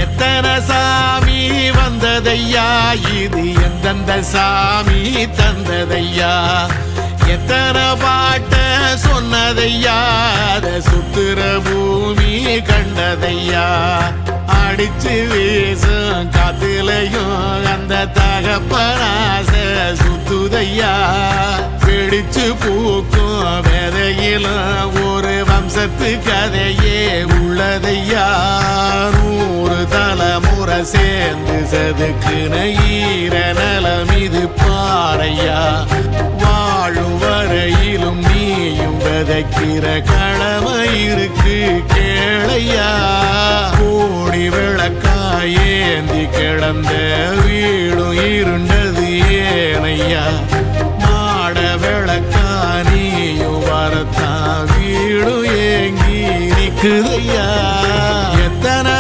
எத்தனை சாமி வந்ததையா, இது எந்தெந்த சாமி தந்ததையா, எத்தனை பாட்ட சொன்னதையா, அத சுத்துற பூமி கண்டதையா, அடிச்சு வீசும் காத்துலையும் அந்த தகப்பனாச சுத்துதையா, பிடிச்சு பூக்கும் விதையிலும் ஒரு வம்சத்து கதையே உள்ளதையா, 100 தலைமுறை சேர்ந்து செதுக்குன ஈர நலம் இது பாறையா, வாழும் வரையிலும் நீயும் விதைக்கிற கடமை இருக்கு கேளையா, கோடி விளக்காயேந்தி கிடந்த வீடும் இருண்டது ஏனையா, மாட விளக்கா நீயும் வரத்தான் வீடும் ஏங்கி நிக்குதையா, எத்தனை